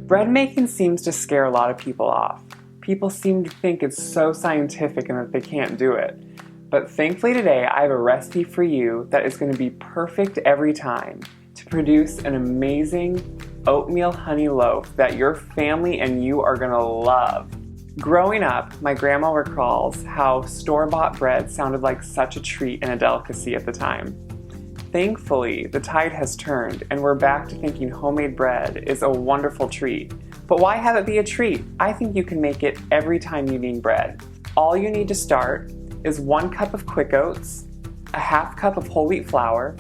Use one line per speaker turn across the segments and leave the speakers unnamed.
Bread making seems to scare a lot of people off. People seem to think it's so scientific and that they can't do it. But thankfully today I have a recipe for you that is going to be perfect every time to produce an amazing oatmeal honey loaf that your family and you are going to love. Growing up, my grandma recalls how store-bought bread sounded like such a treat and a delicacy at the time. Thankfully, the tide has turned and we're back to thinking homemade bread is a wonderful treat. But why have it be a treat? I think you can make it every time you need bread. All you need to start is 1 cup of quick oats, a half cup of whole wheat flour,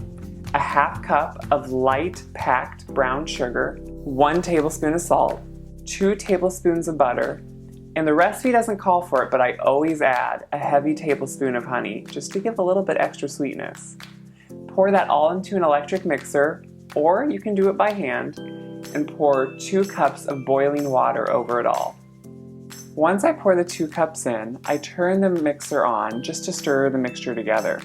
a half cup of light packed brown sugar, 1 tablespoon of salt, 2 tablespoons of butter, and the recipe doesn't call for it, but I always add a heavy tablespoon of honey just to give a little bit extra sweetness. Pour that all into an electric mixer, or you can do it by hand, and pour 2 cups of boiling water over it all. Once I pour the 2 cups in, I turn the mixer on just to stir the mixture together.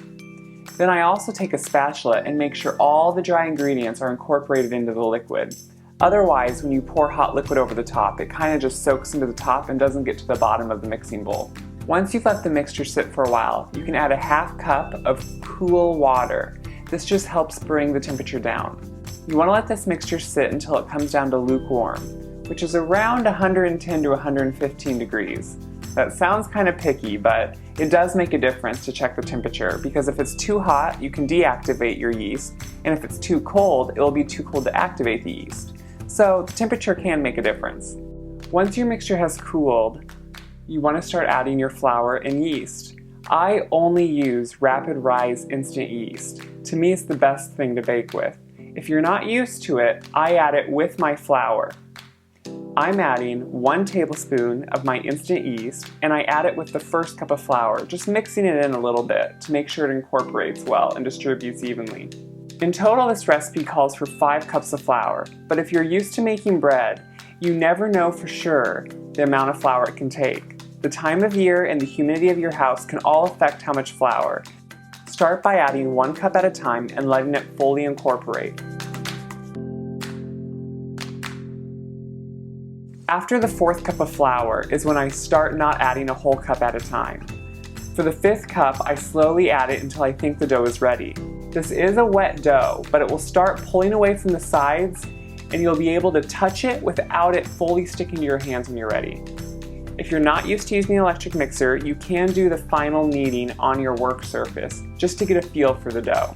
Then I also take a spatula and make sure all the dry ingredients are incorporated into the liquid. Otherwise, when you pour hot liquid over the top, it kind of just soaks into the top and doesn't get to the bottom of the mixing bowl. Once you've let the mixture sit for a while, you can add a half cup of cool water. This just helps bring the temperature down. You want to let this mixture sit until it comes down to lukewarm, which is around 110 to 115 degrees. That sounds kind of picky, but it does make a difference to check the temperature, because if it's too hot, you can deactivate your yeast, and if it's too cold, it will be too cold to activate the yeast. So the temperature can make a difference. Once your mixture has cooled, you want to start adding your flour and yeast. I only use rapid rise instant yeast. To me, it's the best thing to bake with. If you're not used to it, I add it with my flour. I'm adding 1 tablespoon of my instant yeast, and I add it with the first cup of flour, just mixing it in a little bit to make sure it incorporates well and distributes evenly. In total, this recipe calls for 5 cups of flour, but if you're used to making bread, you never know for sure the amount of flour it can take. The time of year and the humidity of your house can all affect how much flour. Start by adding 1 cup at a time and letting it fully incorporate. After the 4th cup of flour is when I start not adding a whole cup at a time. For the 5th cup, I slowly add it until I think the dough is ready. This is a wet dough, but it will start pulling away from the sides and you'll be able to touch it without it fully sticking to your hands when you're ready. If you're not used to using an electric mixer, you can do the final kneading on your work surface just to get a feel for the dough.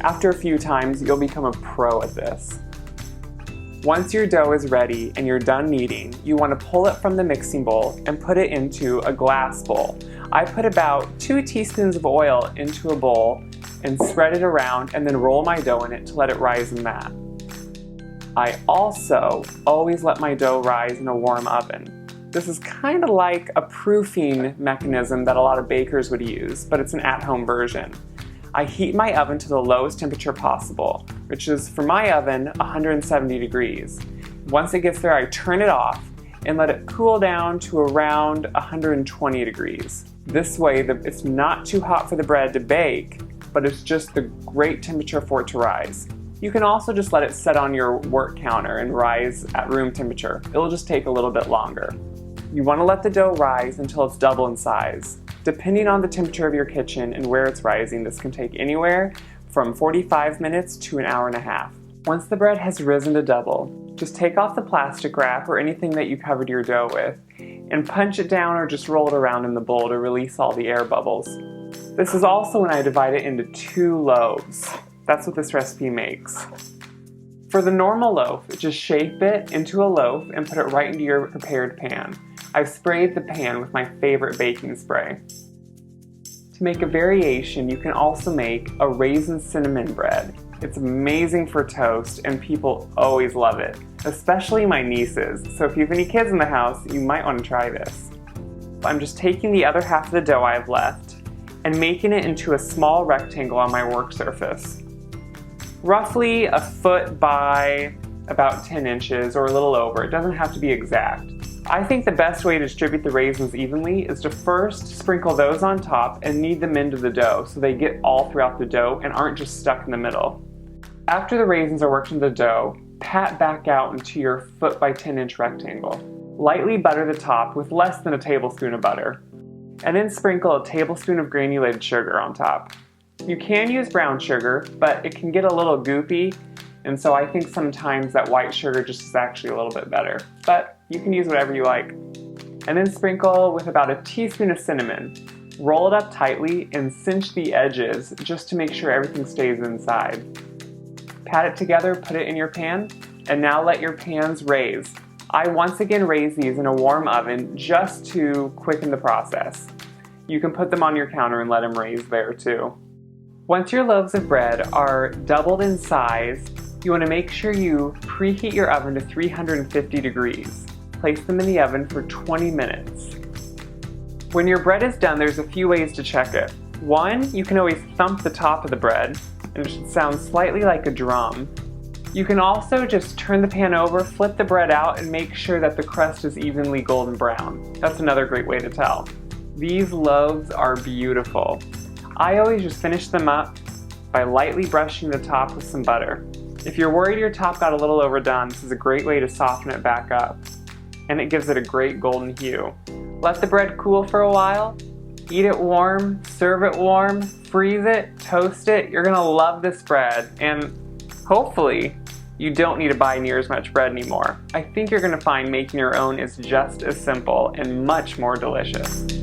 After a few times, you'll become a pro at this. Once your dough is ready and you're done kneading, you want to pull it from the mixing bowl and put it into a glass bowl. I put about 2 teaspoons of oil into a bowl and spread it around and then roll my dough in it to let it rise in that. I also always let my dough rise in a warm oven. This is kind of like a proofing mechanism that a lot of bakers would use, but it's an at-home version. I heat my oven to the lowest temperature possible, which is, for my oven, 170 degrees. Once it gets there, I turn it off and let it cool down to around 120 degrees. This way, it's not too hot for the bread to bake, but it's just the great temperature for it to rise. You can also just let it set on your work counter and rise at room temperature. It'll just take a little bit longer. You want to let the dough rise until it's double in size. Depending on the temperature of your kitchen and where it's rising, this can take anywhere from 45 minutes to an hour and a half. Once the bread has risen to double, just take off the plastic wrap or anything that you covered your dough with and punch it down or just roll it around in the bowl to release all the air bubbles. This is also when I divide it into 2 loaves. That's what this recipe makes. For the normal loaf, just shape it into a loaf and put it right into your prepared pan. I've sprayed the pan with my favorite baking spray. To make a variation, you can also make a raisin cinnamon bread. It's amazing for toast and people always love it, especially my nieces. So if you have any kids in the house, you might want to try this. I'm just taking the other half of the dough I have left and making it into a small rectangle on my work surface. Roughly a foot by about 10 inches or a little over. It doesn't have to be exact. I think the best way to distribute the raisins evenly is to first sprinkle those on top and knead them into the dough so they get all throughout the dough and aren't just stuck in the middle. After the raisins are worked into the dough, pat back out into your foot by 10-inch rectangle. Lightly butter the top with less than a tablespoon of butter, and then sprinkle a tablespoon of granulated sugar on top. You can use brown sugar, but it can get a little goopy, and so I think sometimes that white sugar just is actually a little bit better. But you can use whatever you like. And then sprinkle with about a teaspoon of cinnamon. Roll it up tightly and cinch the edges just to make sure everything stays inside. Pat it together, put it in your pan, and now let your pans raise. I once again raise these in a warm oven just to quicken the process. You can put them on your counter and let them raise there too. Once your loaves of bread are doubled in size, you want to make sure you preheat your oven to 350 degrees. Place them in the oven for 20 minutes. When your bread is done, there's a few ways to check it. One, you can always thump the top of the bread, and it should sound slightly like a drum. You can also just turn the pan over, flip the bread out, and make sure that the crust is evenly golden brown. That's another great way to tell. These loaves are beautiful. I always just finish them up by lightly brushing the top with some butter. If you're worried your top got a little overdone, this is a great way to soften it back up. And it gives it a great golden hue. Let the bread cool for a while. Eat it warm, serve it warm, freeze it, toast it. You're gonna love this bread, and hopefully you don't need to buy near as much bread anymore. I think you're gonna find making your own is just as simple and much more delicious.